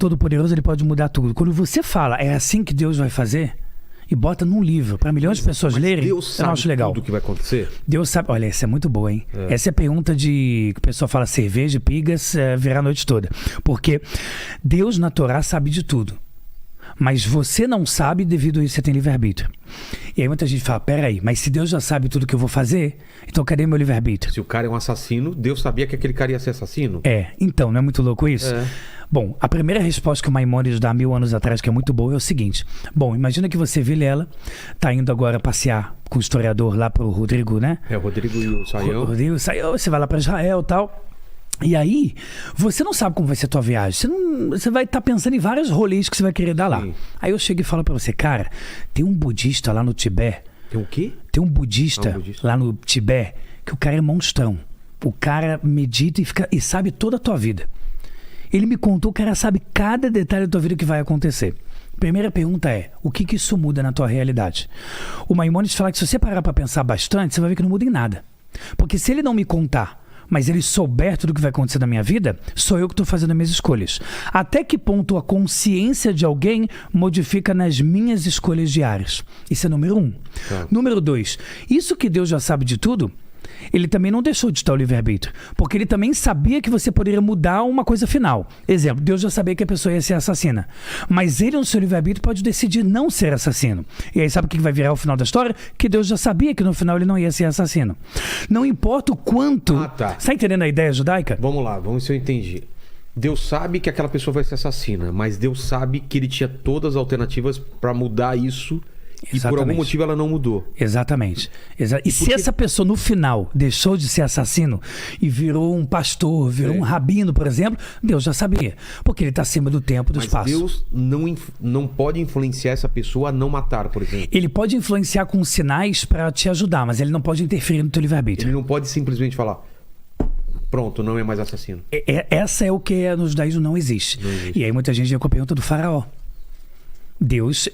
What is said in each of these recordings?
Todo-Poderoso, ele pode mudar tudo. Quando você fala, é assim que Deus vai fazer, e bota num livro para milhões de pessoas lerem, Deus eu não acho sabe legal. tudo o que vai acontecer? Deus sabe. Olha, essa é muito boa, hein? Essa é a pergunta que o pessoal fala cerveja, pigas, virar a noite toda. Porque Deus na Torá sabe de tudo. Mas você não sabe, devido a isso você tem livre-arbítrio. E aí muita gente fala, peraí, mas se Deus já sabe tudo que eu vou fazer, então cadê meu livre-arbítrio? Se o cara é um assassino, Deus sabia que aquele cara ia ser assassino? Então, não é muito louco isso? Bom, a primeira resposta que o Maimônides dá 1000 anos atrás, que é muito boa, é o seguinte. Bom, imagina que você, Vilela, tá indo agora passear com o historiador lá pro Rodrigo, né? O Rodrigo e o Saião. Rodrigo saiu, você vai lá para Israel e tal. E aí, você não sabe como vai ser a tua viagem. Você vai estar pensando em vários rolês que você vai querer dar lá. Sim. Aí eu chego e falo para você, cara, tem um budista lá no Tibete. Tem o quê? Tem um budista lá no Tibete que o cara é monstrão. O cara medita e sabe toda a tua vida. Ele me contou, o cara sabe cada detalhe da tua vida que vai acontecer. Primeira pergunta é, o que isso muda na tua realidade? O Maimônides fala que se você parar para pensar bastante, você vai ver que não muda em nada. Porque se ele não me contar, mas ele souber tudo o que vai acontecer na minha vida, sou eu que estou fazendo as minhas escolhas. Até que ponto a consciência de alguém modifica nas minhas escolhas diárias? Isso é número 1. Número 2, isso que Deus já sabe de tudo, ele também não deixou de estar o livre-arbítrio, porque ele também sabia que você poderia mudar uma coisa final. Exemplo, Deus já sabia que a pessoa ia ser assassina, mas ele no seu livre-arbítrio pode decidir não ser assassino. E aí sabe o que vai virar o final da história? Que Deus já sabia que no final ele não ia ser assassino. Não importa o quanto... Você está entendendo a ideia judaica? Vamos lá, vamos ver se eu entendi. Deus sabe que aquela pessoa vai ser assassina, mas Deus sabe que ele tinha todas as alternativas para mudar isso. E por algum motivo ela não mudou. Exatamente. E se essa pessoa no final deixou de ser assassino e virou um pastor, virou um rabino, por exemplo, Deus já sabia. Porque ele está acima do tempo, do espaço. Deus não pode influenciar essa pessoa a não matar, por exemplo. Ele pode influenciar com sinais para te ajudar, mas ele não pode interferir no teu livre-arbítrio. Ele não pode simplesmente falar, pronto, não é mais assassino. Essa é o que no judaísmo não existe. E aí muita gente vem com a pergunta do faraó. Deus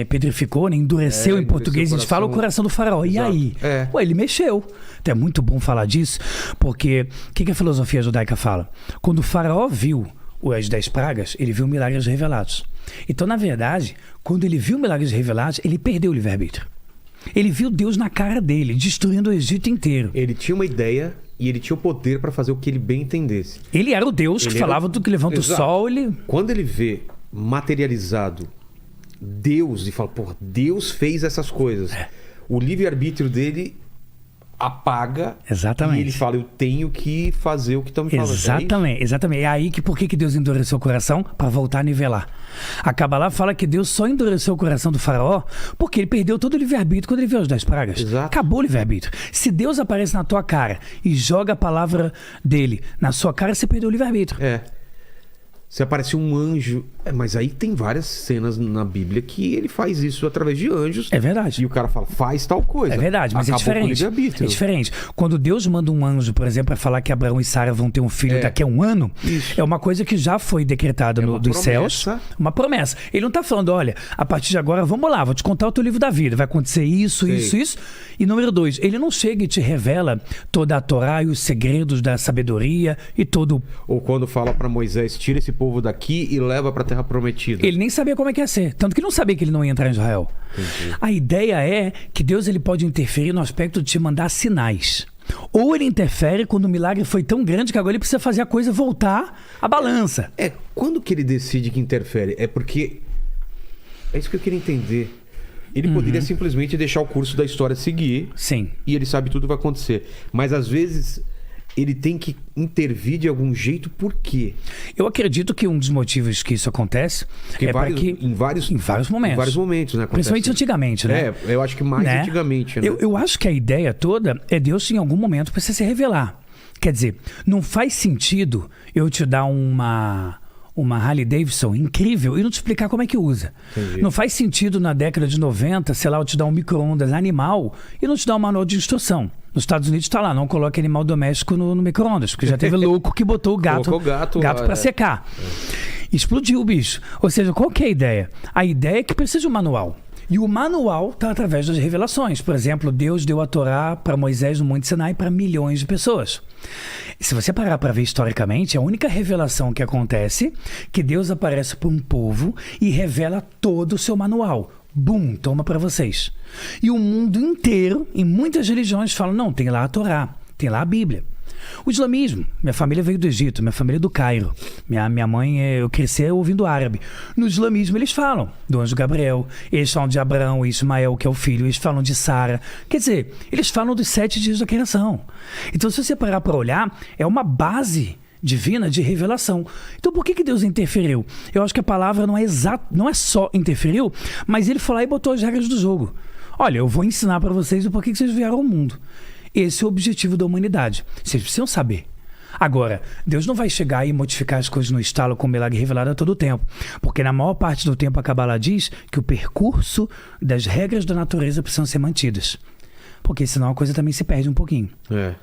pedrificou, né? Endureceu em português, a gente fala o coração do faraó. Exato. E aí? Ué, ele mexeu. Então é muito bom falar disso, porque o que a filosofia judaica fala? Quando o faraó viu as 10 pragas, ele viu milagres revelados. Então, na verdade, quando ele viu milagres revelados, ele perdeu o livre-arbítrio. Ele viu Deus na cara dele, destruindo o Egito inteiro. Ele tinha uma ideia e ele tinha o poder para fazer o que ele bem entendesse. Ele era o Deus que falava do que levanta o sol. Quando ele vê materializado Deus e fala, porra, Deus fez essas coisas. O livre-arbítrio dele apaga. Exatamente. E ele fala, eu tenho que fazer o que estão me falando. Exatamente. É aí que por que Deus endureceu o coração? Para voltar a nivelar. A Kabbalah fala que Deus só endureceu o coração do faraó porque ele perdeu todo o livre-arbítrio quando ele viu as 10 pragas. Exato. Acabou o livre-arbítrio. Se Deus aparece na tua cara e joga a palavra dele na sua cara, você perdeu o livre-arbítrio. Se aparecer um anjo... mas aí tem várias cenas na Bíblia que ele faz isso através de anjos. É verdade. E o cara fala, faz tal coisa. É verdade, mas acabou é diferente. É diferente. Quando Deus manda um anjo, por exemplo, para falar que Abraão e Sara vão ter um filho daqui a um ano, é uma coisa que já foi decretada dos céus. Uma promessa. Ele não está falando, olha, a partir de agora, vamos lá, vou te contar o teu livro da vida. Vai acontecer isso. E número 2, ele não chega e te revela toda a Torá e os segredos da sabedoria e todo... Ou quando fala para Moisés, tira esse povo daqui e leva para a terra prometida. Ele nem sabia como é que ia ser. Tanto que ele não sabia que ele não ia entrar em Israel. Entendi. A ideia é que Deus ele pode interferir no aspecto de te mandar sinais. Ou ele interfere quando o milagre foi tão grande que agora ele precisa fazer a coisa voltar à balança. Quando que ele decide que interfere? É porque... É isso que eu queria entender. Ele poderia simplesmente deixar o curso da história seguir. Sim. E ele sabe tudo que vai acontecer. Mas às vezes ele tem que intervir de algum jeito. Por quê? Eu acredito que um dos motivos que isso acontece para que... Em vários momentos. Em vários momentos, né? Principalmente antigamente, né? Eu acho que mais antigamente, né? Eu acho que a ideia toda é Deus em algum momento precisa se revelar. Quer dizer, não faz sentido eu te dar uma Harley Davidson incrível e não te explicar como é que usa. Entendi. Não faz sentido na década de 90, sei lá, eu te dar um micro-ondas animal e não te dar um manual de instrução. Nos Estados Unidos está lá, não coloque animal doméstico no micro-ondas, porque já teve louco que botou o gato para secar. Explodiu o bicho. Ou seja, qual que é a ideia? A ideia é que precisa de um manual. E o manual está através das revelações. Por exemplo, Deus deu a Torá para Moisés no Monte Sinai para milhões de pessoas. Se você parar para ver historicamente, a única revelação que acontece é que Deus aparece para um povo e revela todo o seu manual. Bum, toma para vocês. E o mundo inteiro, em muitas religiões, falam, não, tem lá a Torá, tem lá a Bíblia. O islamismo, minha família veio do Egito, minha família é do Cairo. Minha mãe, eu cresci ouvindo árabe. No islamismo eles falam do anjo Gabriel, eles falam de Abraão e Ismael, que é o filho, eles falam de Sara. Quer dizer, eles falam dos 7 dias da criação. Então, se você parar para olhar, é uma base divina de revelação. Então, por que Deus interferiu? Eu acho que a palavra não é só interferiu, mas ele foi lá e botou as regras do jogo. Olha, eu vou ensinar para vocês o porquê que vocês vieram ao mundo. Esse é o objetivo da humanidade. Vocês precisam saber. Agora, Deus não vai chegar e modificar as coisas no estalo com milagre revelado a todo tempo. Porque na maior parte do tempo a Kabbalah diz que o percurso das regras da natureza precisam ser mantidas. Porque senão a coisa também se perde um pouquinho. É.